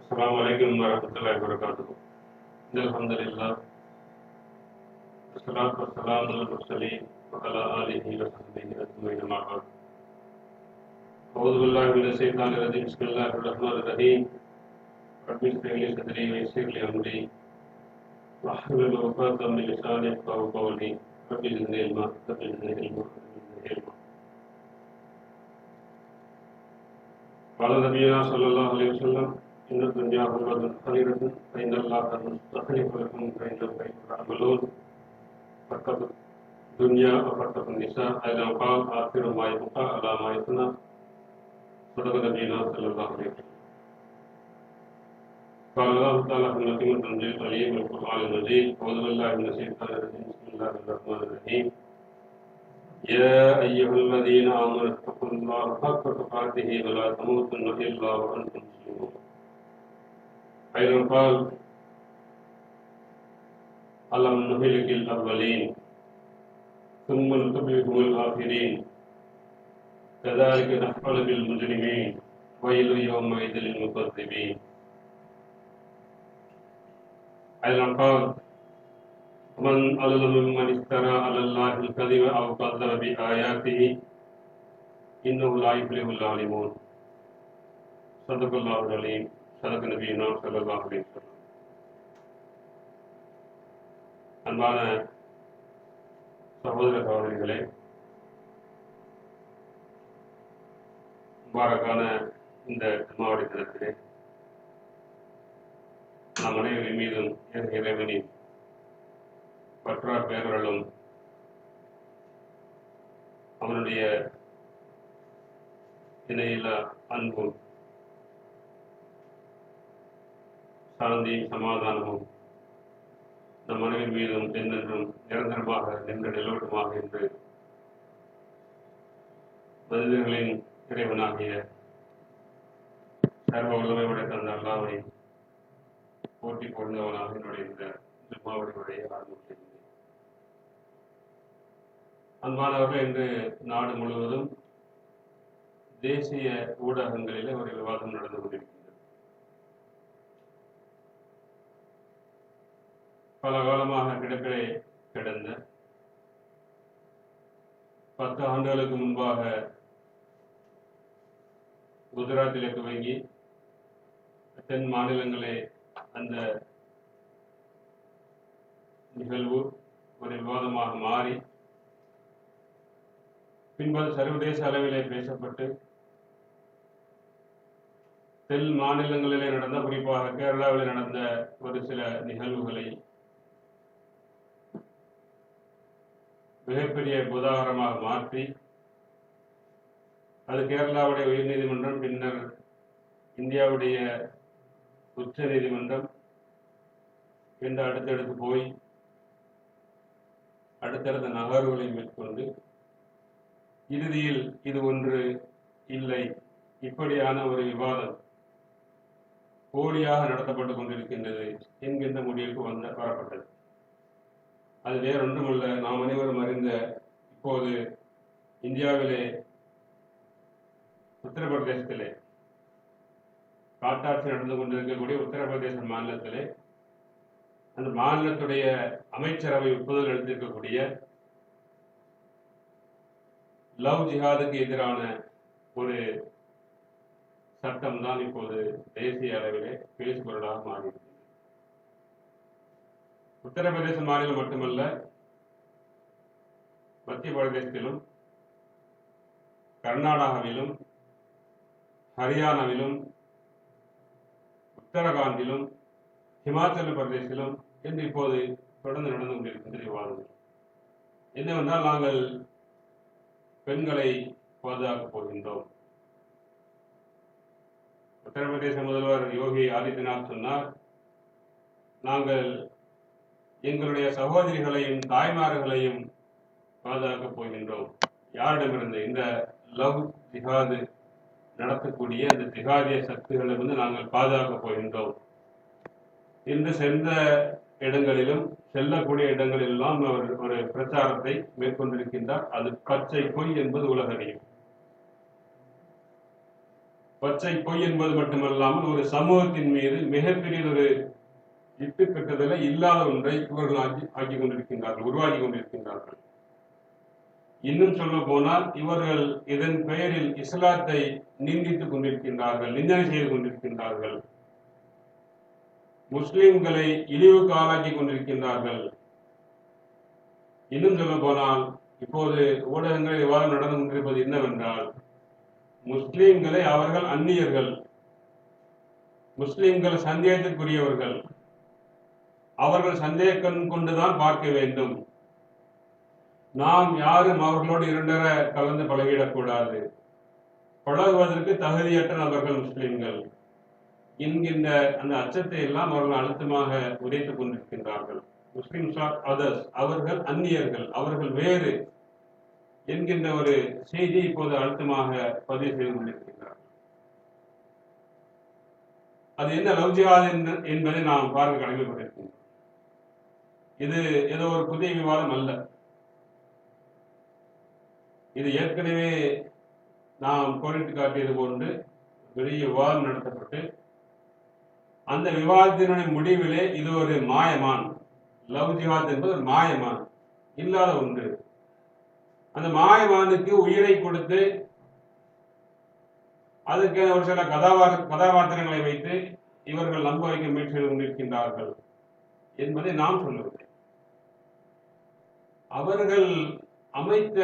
السلام عليكم ورحمة الله وبركاته. الحمد لله والصلاة والسلام على المرسلين وعلى آله وصحبه أجمعين أما بعد. أعوذ بالله من الشيطان الرجيم. بسم الله الرحمن الرحيم. رب اشرح لي صدري ويسر لي أمري واحلل عقدة من لساني يفقهوا قولي. رب زدني علما رب زدني علما رب زدني علما. قال نبينا صلى الله عليه وسلم: إن الدنيا حلوة خيرة فإن الله مستخلف لكم فإنكم كيف تعملون. فاتقوا الدنيا وفاتقوا النساء. أيضا قال: آخر ما يبقى على ما يفنى. صدق نبينا صلى الله عليه وسلم. قال الله تعالى في محكم التنزيل العليم والقرآن المجيد: أعوذ بالله من الشيطان الرجيم. بسم الله الرحمن الرحيم. يا أيها الذين آمنوا اتقوا الله حق تقاته ولا تموتن إلا وأنتم مسلمون. أيضا قال: ألم نهلك الأولين ثم نتبعهم الآخرين كذلك نفعل بالمجرمين ويل يومئذ للمكذبين. أيضا قال: ومن أظلم ممن افترى على الله الكذب أو كذب بآياته إنه لا يفلح الظالمون. صدق الله العليم. صدق نبينا صلى الله عليه وسلم. அன்பான சகோதர சகோதரிகளே, முபாரக்கான இந்த ஜும்மாவுடைய தினத்திலே நம் அனைவரின் மீதும் இறைவனின் பற்றார் பேரலும் அவனுடைய இணையில்லா அன்பும் சாந்தியும் சமாதானமும் நம் அனைவரின் மீதும் என்றென்றும் நிரந்தரமாக நின்று நிலவட்டுமாக என்று மனிதர்களின் இறைவனாகிய சர்வ வல்லமையுடைய தந்த அல்லாஹ்வை போட்டி பொருந்தவனாக என்னுடைய இந்த ஜும்மாவுடைய ஆரம்பிக்கின்றேன். அன்பானவர்கள், இன்று நாடு முழுவதும் தேசிய ஊடகங்களிலே ஒரு விவாதம் நடந்து கொண்டிருக்கின்றது. பல காலமாக கிடப்பிலே கிடந்த 10 ஆண்டுகளுக்கு முன்பாக குஜராத்திலே துவங்கி தென் மாநிலங்களே அந்த நிகழ்வு ஒரு விவாதமாக மாறி பின்பு சர்வதேச அளவிலே பேசப்பட்டு தென் மாநிலங்களிலே நடந்த, குறிப்பாக கேரளாவில் நடந்த ஒரு சில நிகழ்வுகளை மிகப்பெரிய உதாரணமாக மாற்றி அது கேரளாவுடைய உயர்நீதிமன்றம், பின்னர் இந்தியாவுடைய உச்ச நீதிமன்றம் என்று அடுத்தடுத்து போய் அடுத்தடுத்த நகர்வுகளை மேற்கொண்டு இறுதியில் இது ஒன்று இல்லை, இப்படியான ஒரு விவாதம் போலியாக நடத்தப்பட்டுக் கொண்டிருக்கின்றது என்கின்ற முடிவுக்கு வரப்பட்டது. அது வேறொன்றுமல்ல, நாம் அனைவரும் அறிந்த, இப்போது இந்தியாவிலே உத்தரப்பிரதேசத்திலே காட்டாட்சி நடந்து கொண்டிருக்கக்கூடிய உத்தரப்பிரதேச மாநிலத்திலே அந்த மாநிலத்துடைய அமைச்சரவை ஒப்புதல் அளித்திருக்கக்கூடிய லவ் ஜிஹாதுக்கு எதிரான ஒரு சட்டம் தான் இப்போது தேசிய அளவிலே பேசுபொருளாக மாறியிருக்கிறது. உத்தரப்பிரதேச மாநிலம் மட்டுமல்ல, மத்திய பிரதேசத்திலும், கர்நாடகாவிலும், ஹரியானாவிலும், உத்தரகாண்டிலும், ஹிமாச்சல பிரதேசிலும் என்று இப்போது தொடர்ந்து நடந்து கொண்டிருக்கின்ற விவாதங்கள் என்னவென்றால், நாங்கள் பெண்களை பாதுகாக்கப் போகின்றோம். உத்தரப்பிரதேச முதல்வர் யோகி ஆதித்யநாத் சொன்னார், நாங்கள் எங்களுடைய சகோதரிகளையும் தாய்மார்களையும் பாதுகாக்கப் போகின்றோம். யாரிடமிருந்து? இந்த லவ் ஜிஹாது நடத்தக்கூடிய அந்த ஜிஹாதிய சக்திகளிலிருந்து நாங்கள் பாதுகாக்கப் போகின்றோம் என்று சென்ற இடங்களிலும் செல்லக்கூடிய இடங்களிலெல்லாம் அவர் ஒரு பிரச்சாரத்தை மேற்கொண்டிருக்கின்றார். அது பச்சை பொய் என்பது உலக அறியும். பச்சை பொய் என்பது மட்டுமல்லாமல் ஒரு சமூகத்தின் மீது மிகப்பெரிய ஒரு இட்டு கட்டுதலை இல்லாத ஒன்றை இவர்கள் ஆக்கி கொண்டிருக்கின்றார்கள், உருவாக்கி கொண்டிருக்கின்றார்கள். இன்னும் சொல்ல போனால் இவர்கள் இதன் பெயரில் இஸ்லாத்தை நிந்தித்துக் கொண்டிருக்கின்றார்கள், நிந்தனை செய்து கொண்டிருக்கின்றார்கள், முஸ்லிம்களை இழிவுக்கு ஆளாக்கி கொண்டிருக்கின்றார்கள். இன்னும் சொல்ல போனால் இப்போது ஊடகங்களில் விவாதம் நடந்து கொண்டிருப்பது என்னவென்றால், முஸ்லிம்களை அவர்கள் அந்நியர்கள், முஸ்லிம்கள் சந்தேகத்திற்குரியவர்கள், அவர்கள் சந்தேகம் கொண்டுதான் பார்க்க வேண்டும், நாம் யாரும் அவர்களோடு இரண்டர கலந்து பழகிடக்கூடாது, பழகுவதற்கு தகுதியற்ற நபர்கள் முஸ்லிம்கள் என்கின்ற அந்த அச்சத்தை எல்லாம் அவர்கள் அழுத்தமாக உரைத்துக் கொண்டிருக்கின்றார்கள். முஸ்லிம்ஸ் ஆர் அதர்ஸ், அவர்கள் அந்நியர்கள், அவர்கள் வேறு என்கின்ற ஒரு செய்தி இப்போது அழுத்தமாக பதிவு செய்து கொண்டிருக்கின்றார்கள். அது என்ன லவ் ஜிஹாத் என்பதை நாம் பார்க்க கடமைப்பட்டிருக்கின்றோம். இது ஏதோ ஒரு புதிய விவாதம் அல்ல. இது ஏற்கனவே நாம் கோரிட்டு காட்டியது போன்று பெரிய விவாதம் நடத்தப்பட்டு அந்த விவாதத்தினுடைய முடிவிலே இது ஒரு மாயமான், லவ் ஜிஹாத் என்பது ஒரு மாயமான், இல்லாத ஒன்று. அந்த மாயமானுக்கு உயிரை கொடுத்து அதுக்கு ஒரு சில கதாபாத்திரங்களை வைத்து இவர்கள் நம்ப வைக்க முயற்சி செய்து கொண்டிருக்கின்றார்கள் என்பதை நாம் சொல்லவில்லை. அவர்கள் அமைத்த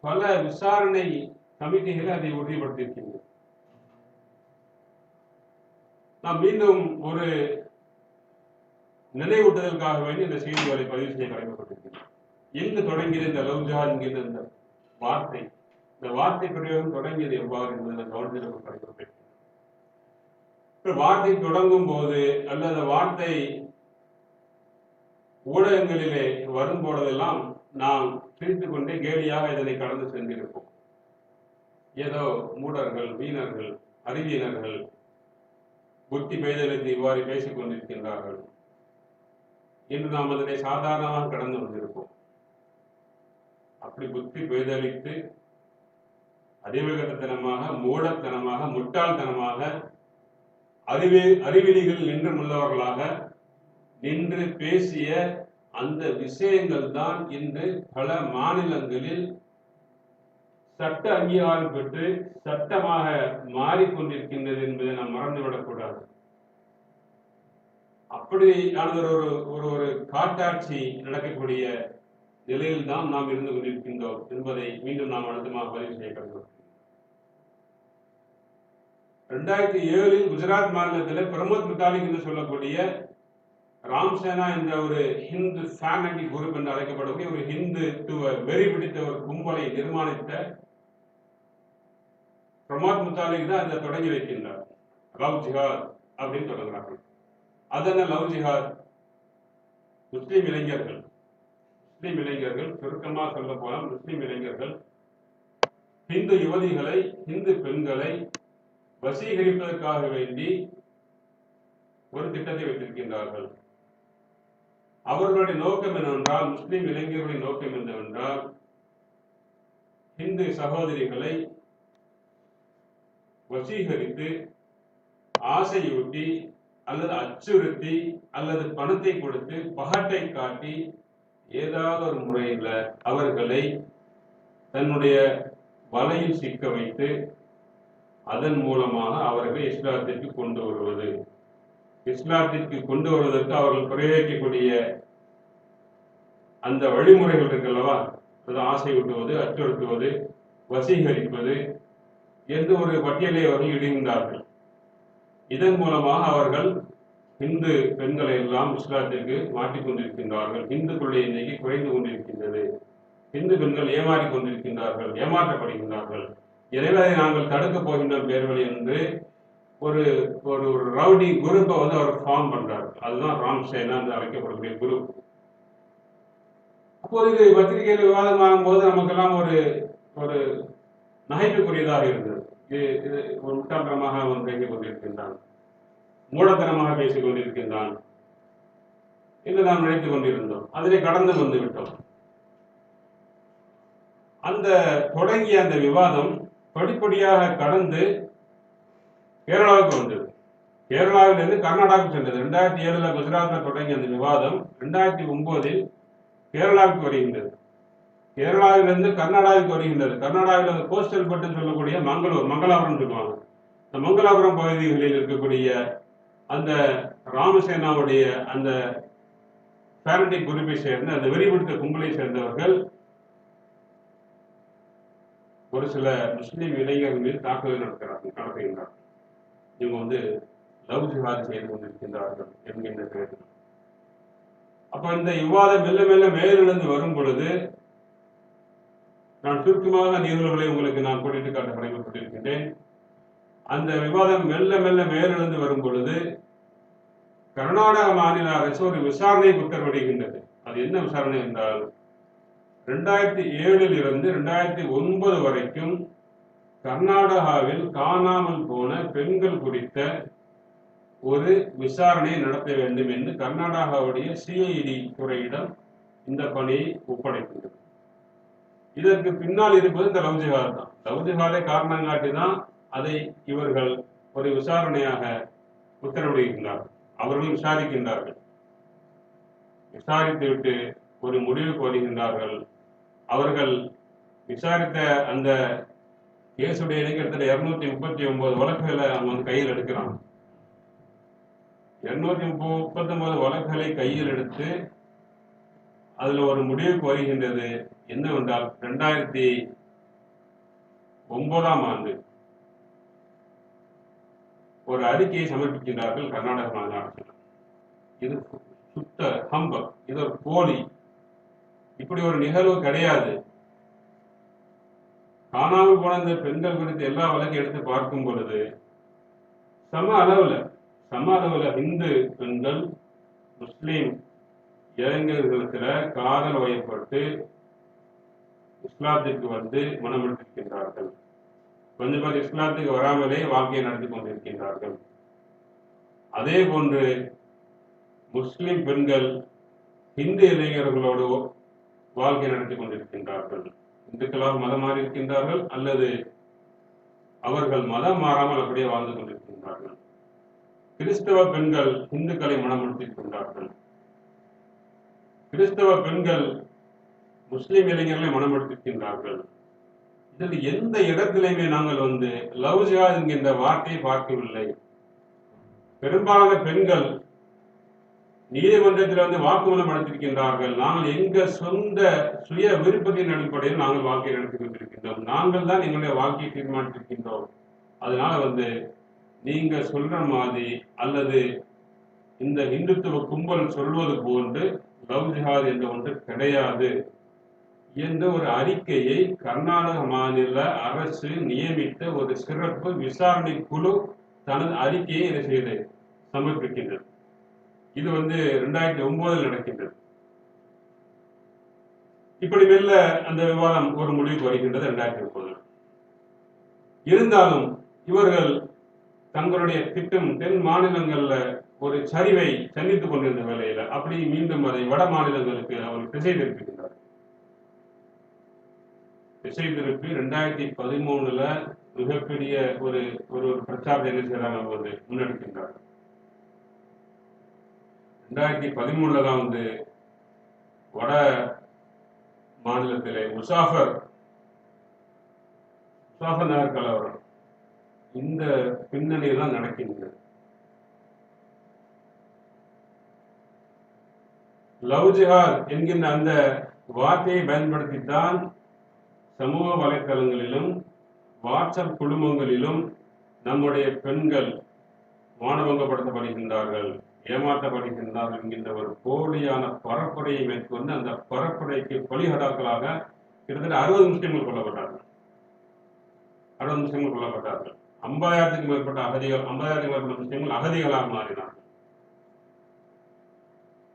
பல விசாரணை கமிட்டிகள் அதை உறுதிப்படுத்தியிருக்கின்றன. நாம் மீண்டும் ஒரு நினைவூட்டுதலுக்காக வேண்டி இந்த செய்திகளை பதிவு செய்ய கடமைப்பட்டிருக்கின்றோம். எங்கு தொடங்கியது இந்த லவ் ஜிஹாத் என்கிற இந்த வார்த்தை? இந்த வார்த்தை பிரயோகம் தொடங்கியது எவ்வாறு என்பதை கவனத்தில் கடமைப்பட்டிருக்கின்றோம். வார்த்தை தொடங்கும் போது அல்லது வார்த்தை ஊடகங்களிலே வரும்போதெல்லாம் நாம் சிரித்துக் கொண்டே கேலியாக இதனை கடந்து சென்றிருப்போம். ஏதோ மூடர்கள், வீணர்கள், அறிவியனர்கள் புத்தி பேதலுக்கு இவ்வாறு பேசிக் கொண்டிருக்கின்றார்கள் என்று நாம் அதனை சாதாரணமாக கடந்து வந்திருப்போம். அப்படி புத்தி பேதலித்து அறிவுகட்டத்தனமாக, மூடத்தனமாக, முட்டாள்தனமாக அறிவிலிகள் நின்று உள்ளவர்களாக நின்று பேசிய அந்த விஷயங்கள் தான் இன்று பல மாநிலங்களில் சட்ட அங்கீகாரம் பெற்று சட்டமாக மாறிக்கொண்டிருக்கின்றது என்பதை நாம் மறந்துவிடக்கூடாது. அப்படியான ஒரு காட்டாட்சி நடக்கக்கூடிய நிலையில் தான் நாம் இருந்து கொண்டிருக்கின்றோம் என்பதை மீண்டும் நாம் அழுத்தமாக பதிவு செய்யப்படுகிறோம். 2007 குஜராத் மாநிலத்தில் பிரமோத் முத்தாலிக் என்று சொல்லக்கூடிய ராம்சேனா என்ற ஒரு ஹிந்து ஃபேனடிக் குரூப் என்று அழைக்கப்படக்கூடிய ஒரு ஹிந்துத்துவ வெறி பிடித்த ஒரு கும்பலை நிர்மாணித்த பிரமோத் முத்தாலிக் தான் அதை தொடங்கி வைக்கின்றார். லவ் ஜிஹாத் அப்படின்னு தொடங்குறாங்க. அதென்ன லவ் ஜிஹாத்? முஸ்லிம் இளைஞர்கள் சுருக்கமாக சொல்ல போனால் முஸ்லிம் இளைஞர்கள் ஹிந்து யுவதிகளை, ஹிந்து பெண்களை வசீகரிப்பதற்காக வேண்டி ஒரு திட்டத்தை வைத்திருக்கின்றார்கள். அவர்களுடைய நோக்கம் என்னவென்றால், முஸ்லிம் இளைஞர்களுடைய நோக்கம் என்னவென்றால், ஹிந்து சகோதரிகளை வசீகரித்து ஆசையூட்டி அல்லது அச்சுறுத்தி அல்லது பணத்தை கொடுத்து பகட்டை காட்டி ஏதாவது ஒரு முறையில் அவர்களை தன்னுடைய வலையில் சிக்க வைத்து அதன் மூலமாக அவர்களை இஸ்லாத்திற்கு கொண்டு வருவது. இஸ்லாத்திற்கு கொண்டு வருவதற்கு அவர்கள் பிரயோகிக்கக்கூடிய அந்த வழிமுறைகள் இருக்கல்லவா, அது ஆசையூட்டுவது, அச்சுறுத்துவது, வசீகரிப்பது என்று ஒரு பட்டியலை அவர்கள் இடுகின்றார்கள். இதன் மூலமாக அவர்கள் இந்து பெண்களை எல்லாம் இஸ்லாத்திற்கு மாற்றிக்கொண்டிருக்கின்றார்கள். இந்துக்களுடைய எண்ணிக்கை குறைந்து கொண்டிருக்கின்றது. இந்து பெண்கள் ஏமாற்றிக் கொண்டிருக்கின்றார்கள், ஏமாற்றப்படுகின்றார்கள். எனவே அதை நாங்கள் தடுக்கப் போகின்றோம் பேர்வழி என்று ஒரு ஒரு ரவுடி குரூப்பை வந்து அவர் ஃபார்ம் பண்றாரு. அதுதான் ராம்சேனா என்று அழைக்கப்படக்கூடிய குரூப். அப்போது இது பத்திரிகையில் விவாதமாகும் போது நமக்கெல்லாம் ஒரு ஒரு நகைப்புக்குரியதாக இருந்தது. இது ஒரு முட்டாள்தனமாக அவன் பேசிக் கொண்டிருக்கின்றான், மூடத்தனமாக பேசிக் கொண்டிருக்கின்றான் என்று நாம் நினைத்துக் கொண்டிருந்தோம். அதிலே கடந்து வந்து விட்டோம். அந்த தொடங்கிய அந்த விவாதம் படிப்படியாக கடந்து கேரளாவுக்கு வந்தது. கேரளாவிலிருந்து கர்நாடகாவுக்கு சென்றது. 2007 குஜராத்ல தொடங்கிய அந்த விவாதம் 2009 கேரளாவுக்கு வருகின்றது. கேரளாவிலிருந்து கர்நாடகாவுக்கு வருகின்றது. கர்நாடகாவில் அந்த கோஸ்டல் பெல்ட் சொல்லக்கூடிய மங்களாபுரம் சொல்லுவாங்க. இந்த மங்களாபுரம் பகுதிகளில் இருக்கக்கூடிய அந்த ராமசேனாவுடைய அந்த பேரண்டிக் குரூப்பை சேர்ந்த அந்த வெறிபிடித்த கும்பலை சேர்ந்தவர்கள் ஒரு சில முஸ்லீம் இளைஞர்கள் மீது தாக்குதல் நடத்துகின்றார்கள். இவங்க லவ் ஜிஹாத் செய்து கொண்டிருக்கின்றார்கள் என்கின்ற பேரில். அப்ப இந்த விவாதம் மெல்ல மெல்ல மேலிருந்து வரும் பொழுது நான் சுருக்கமாக நிகழ்வுகளை உங்களுக்கு நான் கூட்டிட்டு காட்ட கடமைப்பட்டிருக்கின்றேன். அந்த விவாதம் மெல்ல மெல்ல மேலிருந்து வரும் பொழுது கர்நாடக மாநில அரசு ஒரு விசாரணைக்கு உத்தரவிடுகின்றது. அது என்ன விசாரணை என்றால் 2007 இருந்து 2009 வரைக்கும் கர்நாடகாவில் காணாமல் போன பெண்கள் குறித்த ஒரு விசாரணை நடத்த வேண்டும் என்று கர்நாடகாவுடைய சிஐடி துறையிடம் இந்த பணியை ஒப்படைக்கின்றது. இதற்கு பின்னால் இருப்பது இந்த லவ் ஜிஹாத் தான். லவ் ஜிஹாதை காரணம் காட்டிதான் அதை இவர்கள் ஒரு விசாரணையாக உத்தரவிடுகின்றார்கள். அவர்களும் விசாரிக்கின்றார்கள். விசாரித்துவிட்டு ஒரு முடிவுக்கு வருகின்றார்கள். அவர்கள் விசாரித்த அந்த கேசுடைய கிட்டத்தட்ட 239 வழக்குகளை அவங்க கையில் எடுக்கிறாங்க. 239 வழக்குகளை கையில் எடுத்து அதுல ஒரு முடிவுக்கு வருகின்றது. என்னவென்றால் 2009 ஆண்டு ஒரு அறிக்கையை சமர்ப்பிக்கின்றார்கள் கர்நாடக மாநில அரசு. இது சுத்த ஹம்பக், இது ஒரு போலி, இப்படி ஒரு நிகழ்வு கிடையாது. காணாமல் போன இந்த பெண்கள் குறித்து எல்லா வழக்கையும் எடுத்து பார்க்கும் பொழுது சம அளவுல இந்து பெண்கள் முஸ்லீம் இளைஞர்களுக்கு காதல் வயப்பட்டு இஸ்லாத்திற்கு மனமெடுத்திருக்கின்றார்கள். கொஞ்சம் பேர் இஸ்லாத்துக்கு வராமலே வாழ்க்கையை நடத்தி கொண்டிருக்கின்றார்கள். அதே போன்று முஸ்லிம் பெண்கள் இந்து இளைஞர்களோடு வாழ்க்கை நடத்தி கொண்டிருக்கின்றார்கள். இந்துக்களாக மதம் மாறி இருக்கின்றார்கள் அல்லது அவர்கள் மதம் மாறாமல் அப்படியே வாழ்ந்து கொண்டிருக்கின்றார்கள். கிறிஸ்தவ பெண்கள் இந்துக்களை மனமுடுத்திக் கொண்டார்கள். கிறிஸ்தவ பெண்கள் முஸ்லிம் இளைஞர்களை மனமுடுத்திருக்கின்றார்கள். இதில் எந்த இடத்திலையுமே நாங்கள் லவ் ஜிஹாத் என்கின்ற வார்த்தையை பார்க்கவில்லை. பெரும்பாலான பெண்கள் நீதிமன்றத்தில் வாக்குமூலம் அளித்திருக்கின்றார்கள். நாங்கள் எங்க சொந்த சுய விருப்பத்தின் அடிப்படையில் நாங்கள் வாழ்க்கையை நடத்தி கொண்டிருக்கின்றோம். நாங்கள் தான் எங்களுடைய வாழ்க்கையை தீர்மானித்திருக்கின்றோம். அதனால நீங்க சொல்ற மாதிரி அல்லது இந்த இந்துத்துவ கும்பல் சொல்வது போன்று லவ் ஜிஹாத் என்ற ஒன்று கிடையாது என்ற ஒரு அறிக்கையை கர்நாடக மாநில அரசு நியமித்த ஒரு சிறப்பு விசாரணை குழு தனது அறிக்கையை என்ன செய்து சமர்ப்பிக்கின்றது. இது 2009 நடக்கின்றது. இப்படி மெல்ல அந்த விவாதம் ஒரு முடிவுக்கு வருகின்றது 2009. இருந்தாலும் இவர்கள் தங்களுடைய திட்டம் தென் மாநிலங்கள்ல ஒரு சரிவை சந்தித்துக் கொண்டிருந்த வேளையில அப்படி மீண்டும் அதை வட மாநிலங்களுக்கு அவர் திசை திருப்புகின்றார். திசை திருப்பி 2013 மிகப்பெரிய ஒரு ஒரு பிரச்சாரத்தை என்ன செய்யறாங்க முன்னெடுக்கின்றார். 2013 தான் வட மாநிலத்திலே முசாஃபர் நகர் கலவரம் இந்த பின்னணியில் தான் நடக்கின்றது. லவ் ஜிஹாத் என்கின்ற அந்த வார்த்தையை பயன்படுத்தித்தான் சமூக வலைத்தளங்களிலும் வாட்ஸ்அப் குழுமங்களிலும் நம்முடைய பெண்கள் மானபங்கப்படுத்தப்படுகின்றார்கள், ஏமாற்றப்படுகின்றார்கள் என்கின்ற ஒரு போலியான பரப்புரையை மேற்கொண்டு அந்த பரப்புரைக்கு பலிகடாக்களாக கிட்டத்தட்ட 60 முஸ்லிம்கள் கொல்லப்பட்டார்கள். 50,000க்கும் மேற்பட்ட அகதிகள், 50,000க்கும் மேற்பட்ட முஸ்லிம்கள் அகதிகளாக மாறினார்கள்.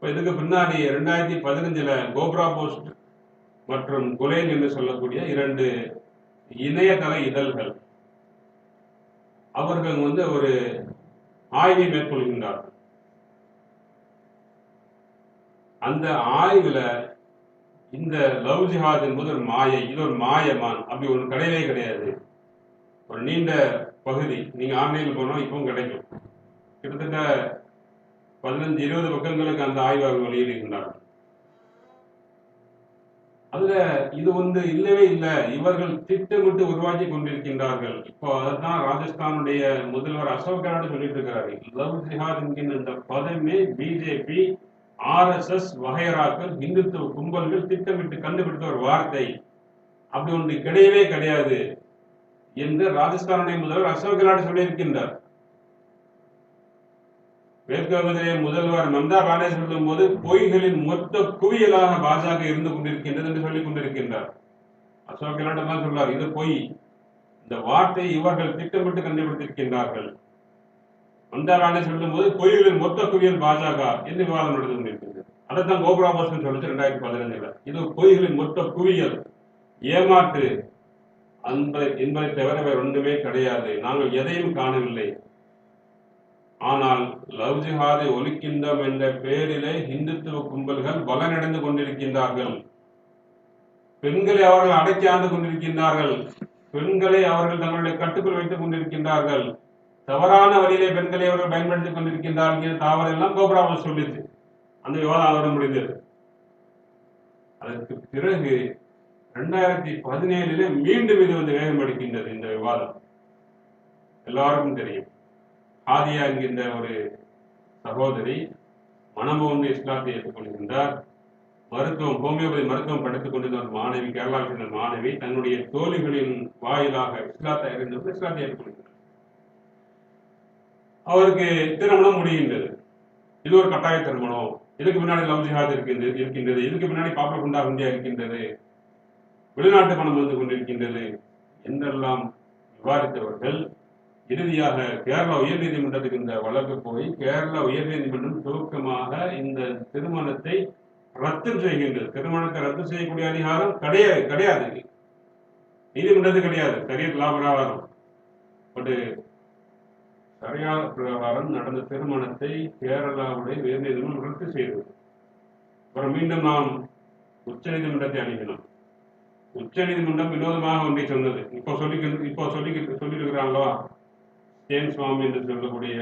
இதுக்கு பின்னாடி 2015 கோப்ரா போஸ்ட் மற்றும் குலேன் என்று சொல்லக்கூடிய 2 இணையதள இதழ்கள் அவர்கள் ஒரு ஆய்வை மேற்கொள்கின்றார்கள். அந்த ஆய்வுல இந்த லவ் ஜிஹாத் என்பது ஒரு மாயை, இது ஒரு மாயமான், அப்படி ஒரு கிடையவே கிடையாது. ஒரு நீண்ட பகுதி நீங்க ஆன்லைனில் போனா இப்பவும் கிடைக்கும். கிட்டத்தட்ட 15-20 பக்கங்களுக்கு அந்த ஆய்வாளர்கள் வெளியிடுகின்றார்கள். அதுல இது ஒன்று இல்லவே இல்லை, இவர்கள் திட்டமிட்டு உருவாக்கி கொண்டிருக்கின்றார்கள். இப்போ அதான் ராஜஸ்தானுடைய முதல்வர் அசோக் கெலாட் சொல்லிட்டு இருக்காரு. லவ் ஜிஹாத் என்கின்ற இந்த பதமே பிஜேபி, RSS வகையறாக்கள், இந்துத்துவ கும்பல்கள் திட்டமிட்டு கண்டுபிடித்த ஒரு வார்த்தை, அப்படி ஒன்று கிடையவே கிடையாது என்று ராஜஸ்தானுடைய முதல்வர் அசோக் கெலாட் சொல்லியிருக்கின்றார். மேற்கு வங்கத்திலே முதல்வர் மம்தா பானர்ஜி சொல்லும் போது பொய்களின் மொத்த குவியலாக பாஜக இருந்து கொண்டிருக்கின்றது என்று சொல்லிக் கொண்டிருக்கின்றார். அசோக் கெலாட் தான் சொல்றார், இது பொய், இந்த வார்த்தை இவர்கள் திட்டமிட்டு கண்டுபிடித்திருக்கின்றார்கள். மம்தா பானர்ஜி சொல்லும் போது பொய்களின் மொத்த குவியல் பாஜக என்று விவாதம் நடந்து கொண்டிருக்கின்றது. அதைத்தான் கோபுரா போஸ்டன் சொல்லிச்சு 2015. இது பொய்களின் மொத்த குவியல், ஏமாற்று என்பதை தவிர வேறு ஒன்றுமே கிடையாது, நாங்கள் எதையும் காணவில்லை. ஆனால் லவ் ஜிஹாதை ஒழிக்கின்றோம் என்ற பெயரிலே இந்துத்துவ கும்பல்கள் பலனடைந்து கொண்டிருக்கின்றார்கள். பெண்களை அவர்கள் அடக்கி ஆண்டு கொண்டிருக்கின்றார்கள். பெண்களை அவர்கள் தங்களுடைய கட்டுக்குள் வைத்துக் கொண்டிருக்கின்றார்கள். தவறான வழியிலே பெண்களை அவர்கள் பயன்படுத்திக் கொண்டிருக்கின்றார்கள். தவறு எல்லாம் கோபுராமல் சொல்லிச்சு. அந்த விவாதம் அதோடு முடிந்தது. அதற்கு பிறகு 2017 மீண்டும் இது வந்து வேகம் அடிக்கின்றது. இந்த விவாதம் எல்லாருக்கும் தெரியும். ஹாதியா என்கின்ற ஒரு சகோதரி மனமோந்து இஸ்லாத்தை ஏற்றுக்கொள்கின்றார். ஹோமியோபதி மருத்துவம் படித்துக் கொண்டிருந்த ஒரு மாணவி, கேரளாவில் சேர்ந்த மாணவி, தன்னுடைய தோழிகளின் வாயிலாக இஸ்லாத்தை அறிந்தவர் இஸ்லாத்தை ஏற்றுக்கொள்கின்றார். அவருக்கு திருமணம் முடிகின்றது. இது ஒரு கட்டாய திருமணம். இதுக்கு பின்னாடி லவ் ஜிஹாத் இருக்கின்றது. இதுக்கு பின்னாடி பாப்பா குண்டா இந்தியா இருக்கின்றது. வெளிநாட்டு பணம் வந்து கொண்டிருக்கின்றது என்றெல்லாம் விவாதித்தவர்கள் இறுதியாக கேரளா உயர்நீதிமன்றத்துக்கு இந்த வழக்கு போய் கேரளா உயர்நீதிமன்றம் துவக்கமாக இந்த திருமணத்தை ரத்து செய்கின்றது. திருமணத்தை ரத்து செய்யக்கூடிய அதிகாரம் கிடையாது, நீதிமன்றத்துக்கு கிடையாது, சரியத் லா பிரகாரம். பட் சரியான பிரகாரம் நடந்த திருமணத்தை கேரளாவுடைய உயர்நீதிமன்றம் ரத்து செய்தது. அப்புறம் மீண்டும் நாம் உச்ச நீதிமன்றத்தை அணுகினோம். உச்ச நீதிமன்றம் வினோதமாக ஒன்றை சொன்னது. இப்போ சொல்லிருக்கிறாங்களா, ஸ்டேன் சுவாமி என்று சொல்லக்கூடிய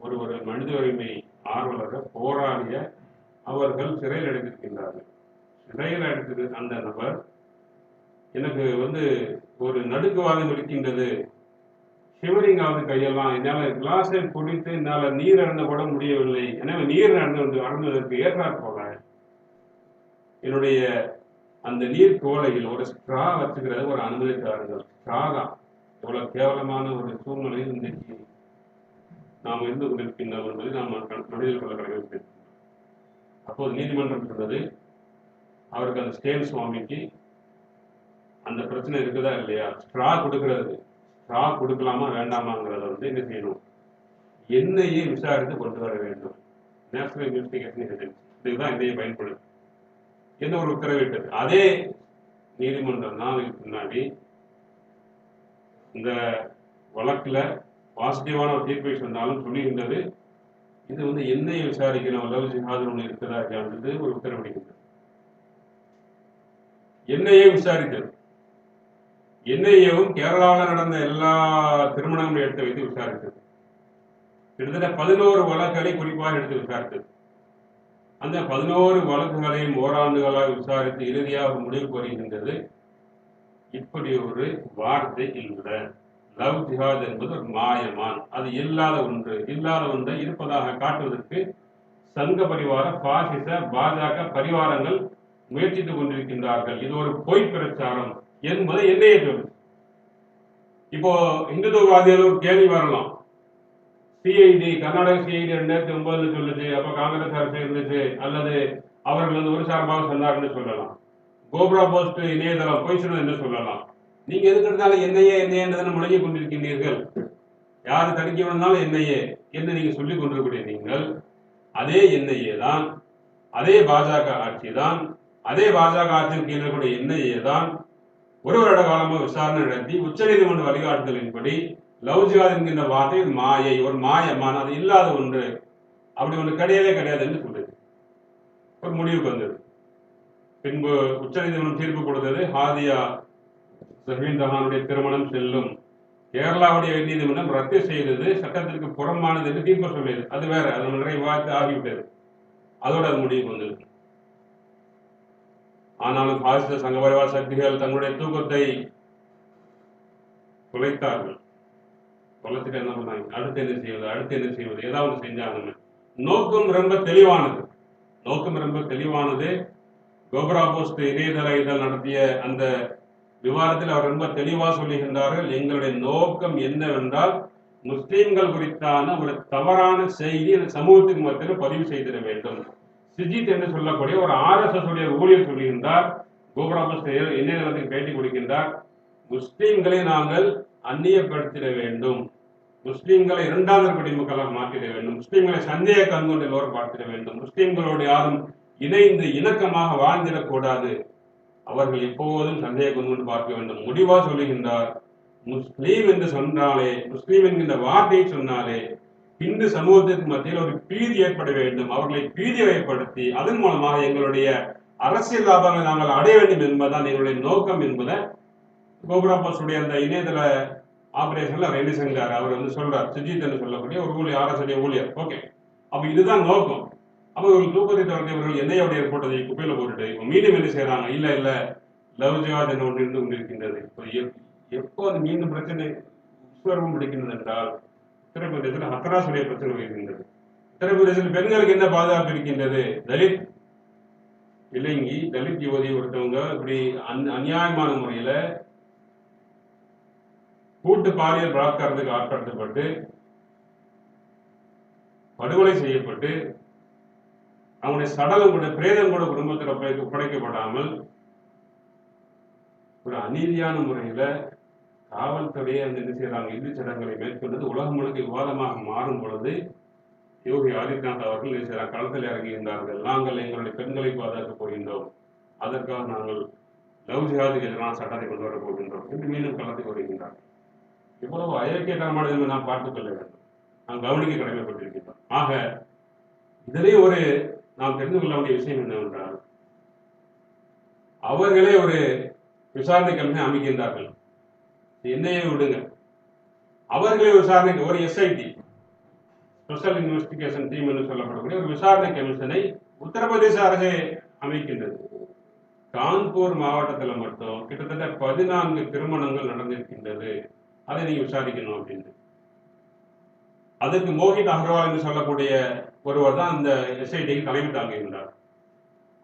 ஒரு மனித உரிமை ஆர்வலர் போராடிய அவர்கள் சிறையில் அடைத்திருக்கின்றார்கள். சிறையில் அடைத்தது அந்த நபர், எனக்கு ஒரு நடுக்குவாதம் இருக்கின்றது, ஷிவரிங் ஆகுது கையெல்லாம், என்னால் கிளாஸை குடித்து என்னால் நீர் அருந்த கூட முடியவில்லை, எனவே நீர் அருந்துவதற்கு ஏற்றாற் போல என்னுடைய அந்த நீர் கோலையில் ஒரு ஸ்ட்ரா வச்சுக்கிறது ஒரு அனுமதி தாருங்கள். ஸ்ட்ரா தான் எவ்வளவு கேவலமான ஒரு சூழ்நிலையில் இன்றைக்கு நாம் இருந்து கொண்டிருக்கின்றோம் என்பதை நாம் மனதில் கொள்ள கடமைப்பட்டிருக்கிறோம். அப்போது நீதிமன்றம் சொன்னது, அவருக்கு அந்த ஸ்டேன் சுவாமிக்கு அந்த பிரச்சனை இருக்குதா இல்லையா, ஸ்ட்ரா கொடுக்கலாமா வேண்டாமாங்கிறத என்ன செய்யணும், என்ஐஏ விசாரித்து கொண்டு வர வேண்டும். நேஷனல் இன்வெஸ்டிகேஷன் ஏஜென்சி இதுதான் என்ஐஏ பயன்படுது என்ன ஒரு உத்தரவிட்டது. அதே நீதிமன்றம் நாளுக்கு முன்னாடி இந்த வழக்குல பாசிட்டிவான ஒரு தீர்ப்பை சொன்னாலும் சொல்லுகின்றது, இது என்ஐஏ விசாரிக்கணும், லவ் ஜிஹாத் ஒன்று இருக்குதா இல்லையான்றது ஒரு உத்தரவிடுகின்றது. என்ஐஏ விசாரித்தது. என்ஐஏவும் கேரளாவில் நடந்த எல்லா திருமணங்களும் எடுத்து வைத்து விசாரித்தது. கிட்டத்தட்ட 11 வழக்குகளை குறிப்பாக எடுத்து விசாரித்தது. அந்த 11 வழக்குகளையும் ஓராண்டுகளாக விசாரித்து இறுதியாக முடிவுக்கு வருகின்றது, இப்படி ஒரு வார்த்தை இல்லை, லவ் ஜிஹாத் என்பது ஒரு மாயமான், அது இல்லாத ஒன்றை இருப்பதாக காட்டுவதற்கு சங்க பரிவார பாசிச பாஜக பரிவாரங்கள் முயற்சித்துக் கொண்டிருக்கின்றார்கள், இது ஒரு பொய் பிரச்சாரம் என்பதை என்னையே சொல்லு. இப்போ இந்துத்துவவாதிகள் ஒரு கேள்வி வரலாம், சிஐடி கர்நாடக சிஐடி 2009 சொல்லுச்சு, அப்ப காங்கிரஸ் அரசு இருந்துச்சு, அல்லது அவர்கள் ஒரு சார்பாக சொன்னார்னு சொல்லலாம். கோபுரா போஸ்ட் இணையதளம் போய் சொன்னது என்ன சொல்லலாம். நீங்க எதுக்கு இருந்தாலும் என்னையே முழங்கி கொண்டிருக்கின்றீர்கள், யாரு தடுக்கி வந்தாலும் என்னையே என்று நீங்க சொல்லிக் கொண்டிருக்கூடிய நீங்கள் அதே என்ஐஏ தான், அதே பாஜக ஆட்சி தான், அதே பாஜக ஆட்சியின் கீழே கூட என்ஐஏ தான் ஒரு வருட காலமாக விசாரணை நடத்தி உச்ச நீதிமன்ற வழிகாட்டுதலின்படி லவ் ஜிஹாத் என்கின்ற வார்த்தை மாயை, ஒரு மாயமான, அது இல்லாத ஒன்று, அப்படி ஒன்று கிடையவே கிடையாது என்று சொல்லுது. ஒரு முடிவுக்கு வந்தது. பின்பு உச்ச நீதிமன்றம் தீர்ப்பு கொடுத்தது, ஹாதியா ஜஹீன் ஜஹானுடைய திருமணம் செல்லும், கேரளாவுடைய நீதிமன்றம் ரத்து செய்தது சட்டத்திற்கு புறம்பானது என்று தீர்ப்பு சொல்லியது. அது வேற, அது நிறைய விவாதத்து ஆகிவிட்டது. அதோட அது முடிவுக்கு வந்தது. ஆனாலும் பாசிச சங்கபரிவார சக்திகள் தங்களுடைய தூக்கத்தை குலைத்தார்கள். குலத்துக்கு என்ன பண்ணாங்க, அடுத்து என்ன செய்வது, ஏதாவது செஞ்சாங்க. நோக்கம் ரொம்ப தெளிவானது. கோபுரா போஸ்ட் இணையதள இதழ் நடத்திய அந்த விவாதத்தில் அவர் ரொம்ப தெளிவாக சொல்லுகின்றார்கள். எங்களுடைய நோக்கம் என்னவென்றால் முஸ்லீம்கள் குறித்தான ஒரு தவறான செய்தி அந்த சமூகத்தின் மத்தியில் பதிவு செய்திட வேண்டும். சிஜித் என்று சொல்லக்கூடிய ஒரு RSS உடைய ஊழியர் சொல்லுகின்றார், கோபுரா போஸ்ட் இணையதளத்துக்கு பேட்டி கொடுக்கின்றார், முஸ்லீம்களை நாங்கள் அந்நியப்படுத்திட வேண்டும், முஸ்லீம்களை இரண்டாவது குடிமக்களாக மாற்றிட வேண்டும், முஸ்லீம்களை சந்தேக கண்கொண்டு எல்லோரும் பார்த்திட வேண்டும், முஸ்லீம்களோடு யாரும் இணைந்து இணக்கமாக வாழ்ந்திடக்கூடாது, அவர்கள் எப்போதும் சந்தேக கண்கொண்டு பார்க்க வேண்டும். முடிவா சொல்லுகின்றார், முஸ்லீம் என்று சொன்னாலே, முஸ்லீம் என்கின்ற வார்த்தையை சொன்னாலே இந்து சமூகத்திற்கு மத்தியில் ஒரு பீதி ஏற்பட வேண்டும், அவர்களை பீதி ஏற்படுத்தி அதன் மூலமாக எங்களுடைய அரசியல் லாபங்களை நாங்கள் அடைய வேண்டும் என்பதுதான் எங்களுடைய நோக்கம் என்பதை கோபுரா போஸ்டுடைய அந்த இணையதள ஆபரேஷன்ல அவர் என்ன செஞ்சார், அவர் சொல்றார், சுஜித் என்று சொல்லக்கூடிய ஒரு ஊழியர், RSS ஊழியர். ஓகே, அப்ப இதுதான் நோக்கம். அப்ப இவர்கள் தூக்கத்தை தவிர்த்து இவர்கள் எண்ணெயோடைய போட்டதை குப்பையில போட்டுட்டு இப்ப மீண்டும் என்ன செய்யறாங்க, இல்ல லவ் ஜிஹாத் என்று ஒன்று இருந்து கொண்டிருக்கின்றது. எப்போ அது மீண்டும் பிரச்சனை விஸ்வரூபம் பிடிக்கின்றது என்றால் உத்தரப்பிரதேசத்தில் ஹத்ராஸுடைய பிரச்சனை வருகின்றது. உத்தரப்பிரதேசத்தில் பெண்களுக்கு என்ன பாதுகாப்பு இருக்கின்றது? தலித் யுவதி ஒருத்தவங்க இப்படி அநியாயமான முறையில கூட்டு பாலியல் பலாத்காரத்துக்கு ஆட்படுத்தப்பட்டு படுகொலை செய்யப்பட்டு அவங்களுடைய சடலம் கூட பிரேதம் கூட குடும்பத்தில் ஒப்படைக்கப்படாமல் ஒரு அநீதியான முறையில காவல்துறையை என்ன செய்யறாங்க, இறுதி சடங்குகளை மேற்கொண்டது உலகம் முழுக்க விவாதமாக மாறும் பொழுது யோகி ஆதித்யநாத் அவர்கள் என்ன செய்யறாங்க, களத்தில் இறங்குகின்றார்கள். நாங்கள் எங்களுடைய பெண்களை பாதுகாக்கப் போகின்றோம், அதற்காக நாங்கள் லவ் ஜிஹாதுக்கு எதிரான சட்டத்தை கொண்டு வரப் போகின்றோம் என்று மீண்டும் களத்துக்கு வருகின்றார்கள். இவ்வளவு அயோக்கியத்தனமானது என்று நாம் பார்த்துக் கொள்ள வேண்டும், நாம் கவனிக்க கடமைப்பட்டிருக்கின்றோம். ஆக இதிலே ஒரு நாம் தெரிந்து கொள்ள வேண்டிய விஷயம் என்னவென்றால், அவர்களே ஒரு விசாரணை கமிஷன் அமைக்கின்றார்கள். என்னையே விடுங்க, அவர்களே விசாரணைக்கு ஒரு SIT ஸ்பெஷல் இன்வெஸ்டிகேஷன் டீம் என்று சொல்லப்படக்கூடிய ஒரு விசாரணை கமிஷனை உத்தரப்பிரதேச அரசே அமைக்கின்றது. கான்பூர் மாவட்டத்தில் மட்டும் கிட்டத்தட்ட 14 திருமணங்கள் நடந்திருக்கின்றது, அதை நீங்க விசாரிக்கணும் அப்படின்னு. அதற்கு மோஹித் அகர்வால் என்று சொல்லக்கூடிய ஒருவர் தான் அந்த SITக்கு தலைமை தாங்குகின்றார்.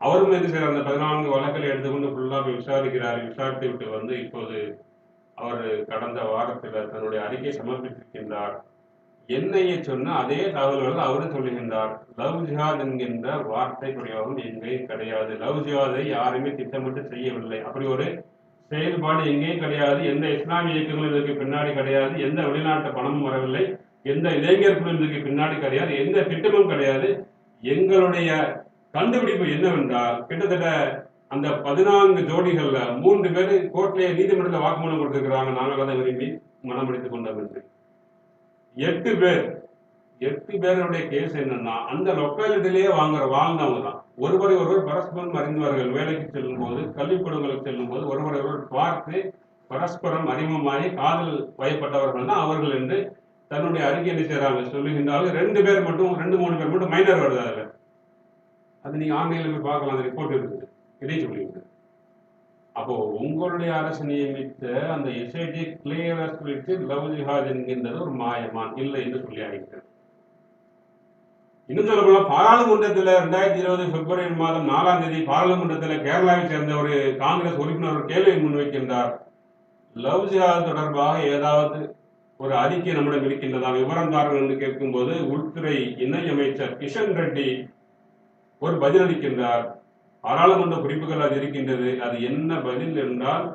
அவரும் என்ன செய்யறார், அந்த 14 வழக்குகளை எடுத்துக்கொண்டு ஃபுல்லாக விசாரிக்கிறார். விசாரித்து விட்டு இப்போது அவர் கடந்த வாரத்தில் தன்னுடைய அறிக்கை சமர்ப்பித்திருக்கின்றார். என்னையே சொன்ன அதே தகவல்கள் அவரும் சொல்லுகின்றார், லவ் ஜிஹாத் என்கின்ற வார்த்தை பிரயோகம் எங்கேயும் கிடையாது, லவ் ஜிஹாதை யாருமே திட்டமிட்டு செய்யவில்லை, அப்படி ஒரு செயல்பாடு எங்கேயும் கிடையாது, எந்த இஸ்லாமிய இயக்கங்களும் இதற்கு பின்னாடி கிடையாது, எந்த வெளிநாட்டு பணமும் வரவில்லை, எந்த இளைஞர்களும் இதற்கு பின்னாடி கிடையாது, எந்த திட்டமும் கிடையாது. எங்களுடைய கண்டுபிடிப்பு என்னவென்றால், கிட்டத்தட்ட அந்த 14 ஜோடிகள்ல 3 பேர் கோர்ட்லயே நீதிமன்றத்தில் வாக்குமூலம் கொடுத்திருக்கிறாங்க, நாங்கள் அதை விரும்பி மனம் முடித்துக் கொண்டோம் என்று. 8 பேருடைய கேஸ் என்னன்னா, அந்த லொக்காலிட்டிலேயே வாழ்ந்தவங்க தான், ஒருவரை ஒருவர் பரஸ்பரம் அறிந்தவர்கள், வேலைக்கு செல்லும் போது கல்விக்கூடங்களுக்கு செல்லும் போது ஒருவரை ஒருவர் பார்த்து பரஸ்பரம் அறிமுகமாகி காதல் வயப்பட்டவர்கள் தான் அவர்கள் என்று தன்னுடைய அறிக்கை என்ன செய்யறாங்க சொல்லுகின்றார்கள். 2 பேர் மட்டும் 2-3 பேர் மட்டும் மைனர் வருது. அதுல அது நீங்க ஆன்லைன்ல போய் பார்க்கலாம், அந்த ரிப்போர்ட் இருக்குது, இதை சொல்லுகிறது. அப்போ உங்களுடைய அரசு நியமித்த அந்த SIT கிளியரா சொல்லிட்டு லவ் ஜிஹாத் என்கின்றது ஒரு மாயமான் இல்லை என்று சொல்லி ஆகின்றது. இன்னும் சொல்ல போனா, பாராளுமன்றத்தில் 2020 பிப்ரவரி மாதம் 4ஆம் தேதி பாராளுமன்றத்தில் கேரளாவை சேர்ந்த ஒரு காங்கிரஸ் உறுப்பினர் ஒரு கேள்வியை முன்வைக்கின்றார், லவ் ஜிஹாத் தொடர்பாக ஏதாவது ஒரு அறிக்கை நம்மிடம் இருக்கின்றதா, விவரம் தாருங்கள் என்று கேட்கும் போது உள்துறை இணை அமைச்சர் கிஷன் ரெட்டி ஒரு பதிலளிக்கின்றார். பாராளுமன்ற குறிப்புகள் அது இருக்கின்றது. அது என்ன பதில் என்றால்,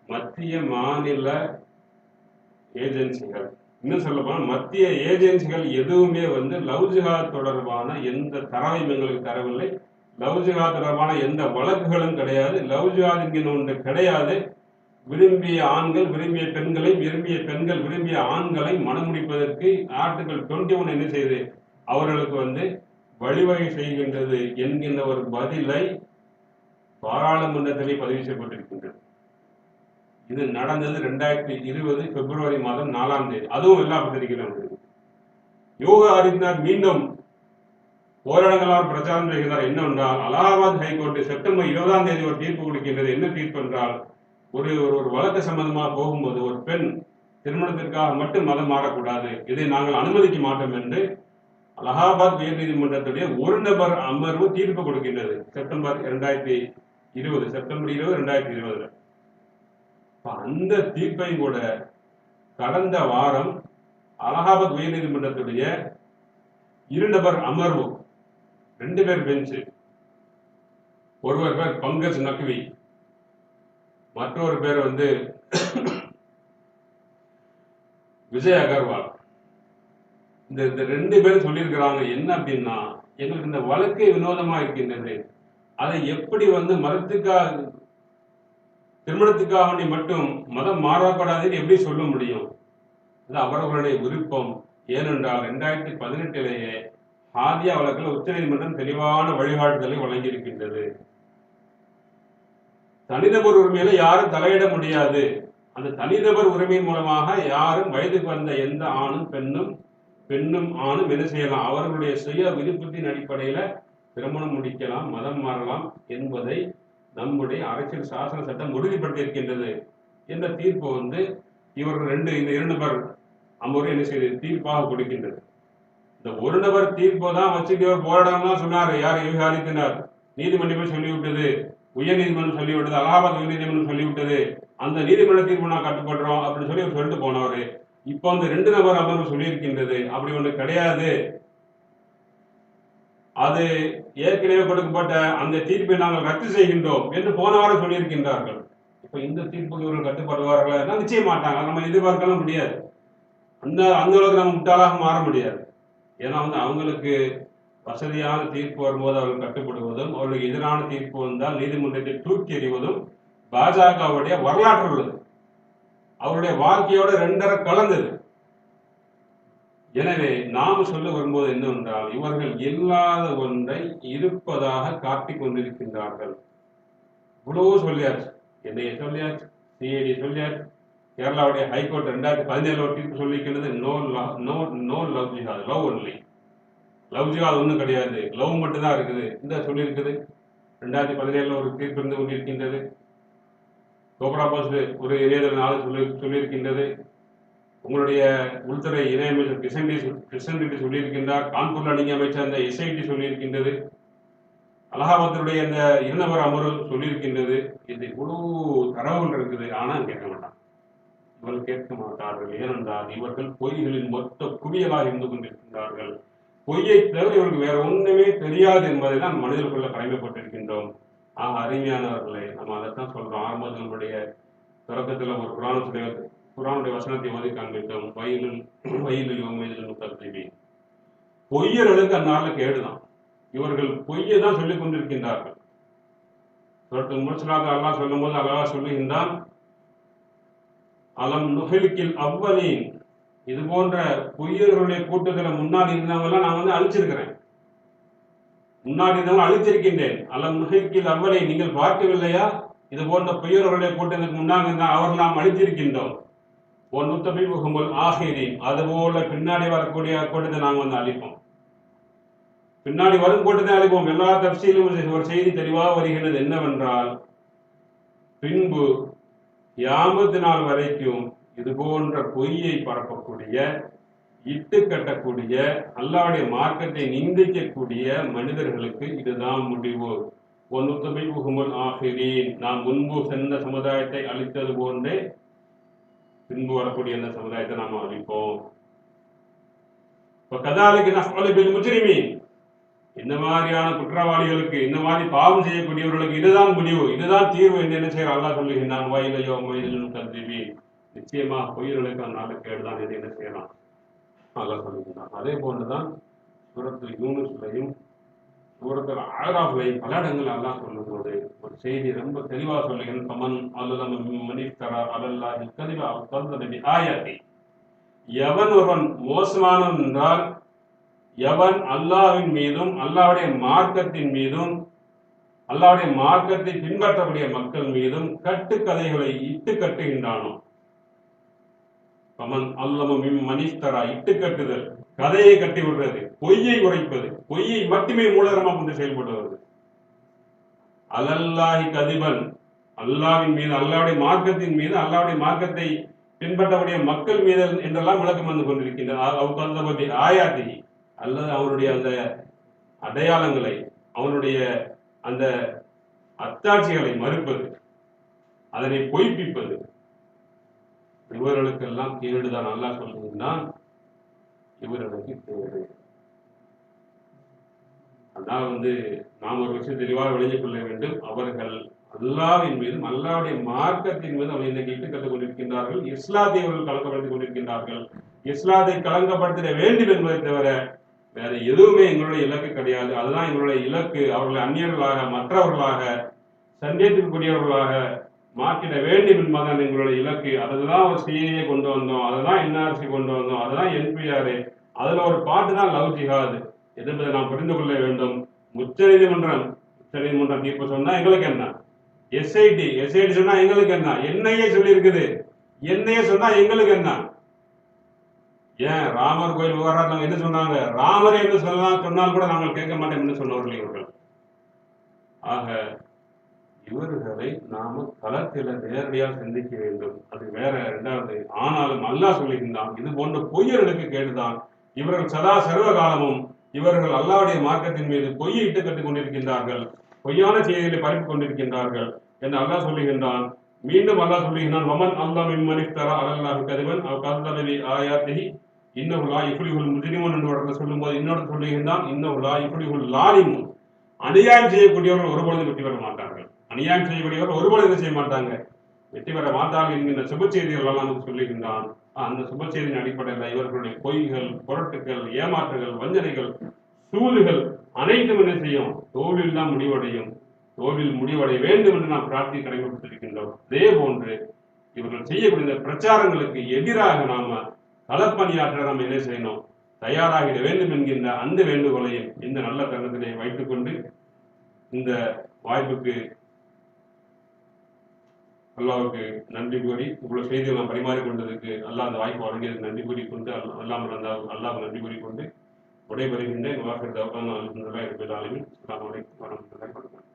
மத்திய மாநில ஏஜென்சிகள், இன்னும் சொல்ல போனா மத்திய ஏஜென்சிகள் எதுவுமே லவ் ஜிஹாத் தொடர்பான எந்த தரவையும் எங்களுக்கு தரவில்லை, லவ் ஜிஹாத் தொடர்பான எந்த வழக்குகளும் கிடையாது, லவ் ஜிஹாத் என்கிற ஒன்று கிடையாது, விரும்பிய ஆண்கள் விரும்பிய பெண்களை, விரும்பிய பெண்கள் விரும்பிய ஆண்களை மனமுடிப்பதற்கு ஆர்டிகல் 21 என்ன செய்து அவர்களுக்கு வழிவகை செய்கின்றது என்கின்ற ஒரு பதிலை பாராளுமன்றத்திலே பதிவு செய்யப்பட்டிருக்கின்றது. இது நடந்தது 2020 பிப்ரவரி மாதம் 4ஆம் தேதி. அதுவும் எல்லா பத்திரிகையிலும் யோகி ஆதித்யநாத் மீண்டும் ஓரிடங்களால் பிரச்சாரம் செய்கிறார். என்னவென்றால், அலகாபாத் ஹைகோர்ட் செப்டம்பர் 20ஆம் தேதி ஒரு தீர்ப்பு கொடுக்கின்றது. என்ன தீர்ப்பு என்றால், ஒரு வழக்கு சம்பந்தமாக போகும்போது ஒரு பெண் திருமணத்திற்காக மட்டும் மதம் மாறக்கூடாது, இதை நாங்கள் அனுமதிக்க மாட்டோம் என்று அலகாபாத் உயர் நீதிமன்றத்துடைய ஒரு நபர் அமர்வு தீர்ப்பு கொடுக்கின்றது. செப்டம்பர் 2020 அந்த தீர்ப்பை கூட கடந்த வாரம் அலகாபாத் உயர் நீதிமன்றத்துடைய 2 நபர் அமர்வு, 2 பேர் பெஞ்சு, ஒருவர் பேர் பங்கஜ் நக்வி, மற்றொரு பேர் விஜய் அகர்வால். இந்த 2 பேரும் சொல்லியிருக்கிறாங்க என்ன அப்படின்னா, எங்களுக்கு இந்த வழக்கு வினோதமா இருக்கின்றது, அதை எப்படி மதத்துக்காக திருமணத்துக்காக மட்டும் மதம் மாறக்கூடாதுன்னு எப்படி சொல்ல முடியும்? அது அவர்களுடைய விருப்பம். ஏனென்றால் 2018 ஹாதியா வழக்கில் உச்ச நீதிமன்றம் தெளிவான வழிகாட்டுதலை வழங்கியிருக்கின்றது. தனிநபர் உரிமையில யாரும் தலையிட முடியாது. அந்த தனிநபர் உரிமையின் மூலமாக யாரும் வயதுக்கு வந்த எந்த பெண்ணும் ஆணும் என்ன செய்யலாம், அவர்களுடைய சுய விருப்பத்தின் அடிப்படையில திருமணம் முடிக்கலாம், மதம் மாறலாம் என்பதை நம்முடைய அரசியல் சாசன சட்டம் உறுதிப்படுத்தி இருக்கின்றது என்ற தீர்ப்பு இவர்கள் இந்த 2 நபர் அமர்வு என்ன செய்து தீர்ப்பாக கொடுக்கின்றது. இந்த ஒரு நபர் தீர்ப்பு தான் வச்சுட்டு போராடலாம் சொன்னாரு. யார்? யோகி ஆதித்யநாத். நீதிமன்றம் சொல்லிவிட்டது, உயர் நீதிமன்றம் சொல்லிவிட்டது, அலகாபாத் உயர் நீதிமன்றம் சொல்லிவிட்டது, அந்த நீதிமன்ற தீர்ப்பு நான் கட்டுப்படுறோம் அப்படின்னு சொல்லிட்டு போனவர் இப்ப 2 நபர் அமர்வு சொல்லியிருக்கின்றது, அப்படி ஒன்று கிடையாது, அது ஏற்கனவே கொடுக்கப்பட்ட அந்த தீர்ப்பை நாங்கள் ரத்து செய்கின்றோம் என்று போன வாரம் சொல்லியிருக்கின்றார்கள். இப்ப இந்த தீர்ப்புக்கு இவர்கள் கட்டுப்படுவார்களா? நிச்சயம் மாட்டாங்க. நம்ம எதிர்பார்க்கலாம் முடியாது. அந்த அளவுக்கு நம்ம முட்டாளாக மாற முடியாது. ஏன்னா அவங்களுக்கு வசதியான தீர்ப்பு வரும்போது அவர்கள் கட்டுப்படுவதும், அவர்களுக்கு எதிரான தீர்ப்பு வந்தால் நீதிமன்றத்தை தூக்கி எறிவதும் பாஜகவுடைய வரலாற்று உள்ளது. அவருடைய வாழ்க்கையோட 2 கலந்தது. எனவே நாம் சொல்ல வரும்போது என்னவென்றால், இவர்கள் இல்லாத ஒன்றை இருப்பதாக காட்டிக் கொண்டிருக்கின்றார்கள். இவ்வளவு சொல்லியாச்சு, என்னைய சொல்லியாச்சு, சிஐடி சொல்லியாச்சு, கேரளாவுடைய ஹைகோர்ட் 2017 ஒரு தீர்ப்பு சொல்லியிருக்கின்றது, நோ லவ் ஜிஹாத், லவ் ஒன்லி, லவ் ஜிஹாத் ஒன்றும் கிடையாது, லவ் மட்டும் தான் இருக்குது இந்த சொல்லியிருக்குது. 2017 ஒரு தீர்ப்பு இருந்து கொண்டிருக்கின்றது. கோப்ரா போஸ்ட் ஒரு இணையதள நாள் சொல்லியிருக்கின்றது. உங்களுடைய உள்துறை இணையமைச்சர் கிஷன் ரெட்டி சொல்லியிருக்கின்றார். கான்பூர்ல நீங்க அமைச்சர் அந்த எஸ்ஐடி சொல்லியிருக்கின்றது. அலகாபாத்தினுடைய அந்த 2 நபர் அமர்வு சொல்லியிருக்கின்றது. இது இவ்வளவு தரவுகள் இருக்குது. ஆனா கேட்க மாட்டான், இவர்கள் கேட்க மாட்டார்கள். ஏனென்றால் இவர்கள் பொய்களின் மொத்த குவியலாக இருந்து கொண்டிருக்கின்றார்கள். பொய்யை தவிர இவருக்கு வேற ஒண்ணுமே தெரியாது என்பதை தான் மனிதர்களுக்குள்ள கடமைப்பட்டிருக்கின்றோம். அருமையானவர்களை, நம்ம அதைத்தான் சொல்றோம். ஆரம்பத்தில் நம்முடைய தொடக்கத்துல ஒரு குர்ஆனுடைய வசனத்தை ஓதி காண்பித்தோம். வயலில் முத்தத்திபி, பொய்யர்களுக்கு அந்நாளில் கேடுதான். இவர்கள் பொய்யை தான் சொல்லிக் கொண்டிருக்கின்றார்கள். முர்சலாக அல்லாஹ் சொல்லும் போது அல்லாஹ் சொல்லுகின்றான், அலம் நுஹிலிக்கில் அவ்வலீன், இது போன்ற பொய்யர்களுடைய கூட்டத்துல முன்னாடி இருந்தவங்க நான் அழிச்சிருக்கிறேன், முன்னாடி இருந்தவங்க அழிச்சிருக்கின்றேன். அலம் நுஹிலிக்கில் அவ்வலை, நீங்கள் பார்க்கவில்லையா? இது போன்ற பொய்யர்களுடைய கூட்டத்துக்கு முன்னாடி அவர்கள் நாம் அழித்திருக்கின்றோம். அதுபோல பின்னாடி வரக்கூடிய கூட்டத்தை நாங்கள் அழிப்போம், பின்னாடி வரும் கூட்டத்தை அழிப்போம். எல்லா தப்சீலும் ஒரு செய்தி தெளிவாக வருகிறது. என்னவென்றால், பின்பு கியாமத் நாள் வரைக்கும் இது போன்ற பொய்யை பரப்பக்கூடிய, இட்டு கட்டக்கூடிய, அல்லாஹ்வுடைய மார்க்கத்தை நிந்திக்கக்கூடிய மனிதர்களுக்கு இதுதான் முடிவு. நாம் முன்பு சென்ற சமுதாயத்தை அழித்தது போன்றே பின்பு வரக்கூடிய அந்த சமுதாயத்தை நாம் அழிப்போம். இந்த மாதிரியான குற்றவாளிகளுக்கு, இந்த மாதிரி பாவம் செய்யக்கூடியவர்களுக்கு இதுதான் முடிவு, இதுதான் தீர்வு என்று என்ன செய்யற அல்லாஹ் சொல்லுகின்றான். வயலையோ மயிலும் கல்வி, நிச்சயமா பொய்யர்களுக்கு அந்த கேடுதான் என்று என்ன செய்யலாம் அல்லாஹ் சொல்லுகின்றான். அதே போன்றுதான் சூரத்துல் யூனுஸ்லையும் சூரத்துல் ஆராஃப்லையும் பல இடங்கள் அல்லாஹ் சொல்லும் போது ஒரு செய்தி ரொம்ப தெளிவாக சொல்லுகிறேன். பமன் அல்லது மனிஃப்தரா அலல்லாஹி கதிபா அவ் கல்ஸப பிஆயாத்தி, எவன் ஒருவன் மோசமானவன் என்றால், எவன் அல்லாஹ்வின் மீதும் அல்லாஹ்வுடைய மார்க்கத்தின் மீதும் அல்லாஹ்வுடைய மார்க்கத்தை பின்பற்றக்கூடிய மக்கள் மீதும் கட்டுக்கதைகளை இட்டு கட்டுகின்றானோ. பமன் அல்லமு மிம் மனிஸ்தரா, இட்டு கட்டுதல், கதையை கட்டி விடுறது, பொய்யை உரைப்பது, பொய்யை மட்டுமே மூலதனமாக கொண்டு செயல்படுவது. அலல்லாஹி கதிபன், அல்லாஹ்வின் மீது, அல்லாஹ்வுடைய மார்க்கத்தின் மீது, அல்லாஹ்வுடைய மார்க்கத்தை பின்பற்றக்கூடிய மக்கள் மீது என்றெல்லாம் விளக்கம் வந்து கொண்டிருக்கின்ற ஆயாத்தி, அல்லது அவருடைய அந்த அடையாளங்களை, அவனுடைய அந்த அத்தாட்சிகளை மறுப்பது, அதனை பொய்ப்பிப்பது, இவர்களுக்கெல்லாம் கேடுதான். அல்லாஹ் சொல்லுகிறான், இவர்களுக்கு கேடு. அதனால் நாம் ஒரு விஷயம் தெளிவாக விளங்கிக் கொள்ள வேண்டும். அவர்கள் அல்லாஹ்வின் மீதும் அல்லாஹ்வுடைய மார்க்கத்தின் மீது அவர்கள் இன்னைக்கு இட்டு கட்டுக் கொண்டிருக்கின்றார்கள். இஸ்லாத்தை அவர்கள் கலங்கப்படுத்திக் கொண்டிருக்கின்றார்கள். இஸ்லாத்தை கலங்கப்படுத்திட வேண்டும் என்பதை தவிர வேற எதுவுமே எங்களுடைய இலக்கு கிடையாது. அதுதான் எங்களுடைய இலக்கு. அவர்களை அந்நியர்களாக, மற்றவர்களாக, சந்தேகத்திற்குரியவர்களாக மாற்றிட வேண்டும் என்பதுதான் எங்களுடைய இலக்கு. அதுதான் ஒரு சிஏஏ கொண்டு வந்தோம், அதுதான் என்ஆர்சி கொண்டு வந்தோம், அதுதான் என்பிஆர், அதுல ஒரு பாட்டு தான் லவ் ஜிஹாத் என்பதை நாம் புரிந்து கொள்ள வேண்டும். உச்சநீதிமன்றம் தீர்ப்பு சொன்னா எங்களுக்கு என்ன, எஸ்ஐடி சொன்னா எங்களுக்கு என்ன, என்ஐஏ சொல்லி இருக்குது, என்ஐஏ சொன்னா எங்களுக்கு என்ன. ஏன் ராமர் கோயில் விவகாரத்தில் என்ன சொன்னாங்க, ராமரே என்று சொன்னால் கூட நாங்கள் கேட்க மாட்டோம் என்று சொன்னவர்கள் இவர்கள். ஆக இவர்களை நாம களத்தில நேரடியாக சிந்திக்க வேண்டும். அது வேற. இரண்டாவது, ஆனாலும் அல்லாஹ் சொல்லுகின்றான், இது போன்ற பொய்யர்களுக்கு கேட்டுதான். இவர்கள் சதா சர்வ காலமும் இவர்கள் அல்லாஹ்வுடைய மார்க்கத்தின் மீது பொய்யை இட்டு கட்டுக் கொண்டிருக்கின்றார்கள், பொய்யான செய்திகளை பரப்பிக் கொண்டிருக்கின்றார்கள் என்று அல்லாஹ் சொல்லுகின்றான். மீண்டும் அல்லாஹ் சொல்லுகின்றான், வமன் அல்லாஹ் மிம்மனிஃப்தரா அலல்லாஹி கதிபன் அவ் கஸப பி ஆயாத்திஹி இன்னஹு லா யுஃப்லிஹுல் முஜ்ரிமூன் என்று ஒரு சொல்லும்போது இன்னொரு சொல்லுகின்றான், இன்னஹு லா யுஃப்லிஹுல் லாலிமூன். அநியாயம் செய்யக்கூடியவர்கள் ஒருபொழுதும் வெற்றி பெற மாட்டார்கள். அநியாயம் செய்யக்கூடியவர்கள் ஒருபொழுதும் என்ன செய்ய மாட்டாங்க, வெற்றி பெற மாட்டார்கள் என்கின்ற சுப செய்திகள் நமக்கு சொல்லுகின்றான். அந்த சுப செய்தியின் அடிப்படையில் இவர்களுடைய பொய்கள், புரட்டுகள், ஏமாற்றுகள், வஞ்சனைகள், சூதுகள் அனைத்தும் என்ன செய்யும், தோல்வியில் தான் முடிவடையும். தோல்வியில் முடிவடைய வேண்டும் என்று நாம் பிரார்த்தி கடமைப்பட்டிருக்கின்றோம். அதே போன்று இவர்கள் செய்யக்கூடிய பிரச்சாரங்களுக்கு எதிராக நாம களப்பணியாற்ற நாம் என்ன செய்யணும், தயாராகிட வேண்டும் என்கின்ற அந்த வேண்டுகோளையும் இந்த நல்ல தருணத்திலே வைத்துக் கொண்டு இந்த வாய்ப்புக்கு அல்லாஹ்வுக்கு நன்றி கூறி, இவ்வளவு செய்திகள் நாம் பரிமாறிக்கொண்டதற்கு அல்லாஹ் அந்த வாய்ப்பு வழங்கியதற்கு நன்றி கூறிக்கொண்டு, அல்லாஹ் நன்றி கூறிக்கொண்டு விடைபெறுகின்றேன். வாக்கர் தவக்கான அலுவலகம் இருப்பதாலுமே அஸ்ஸலாமு அலைக்கும் வரஹ்மத்துல்லாஹி வபரகாத்துஹு.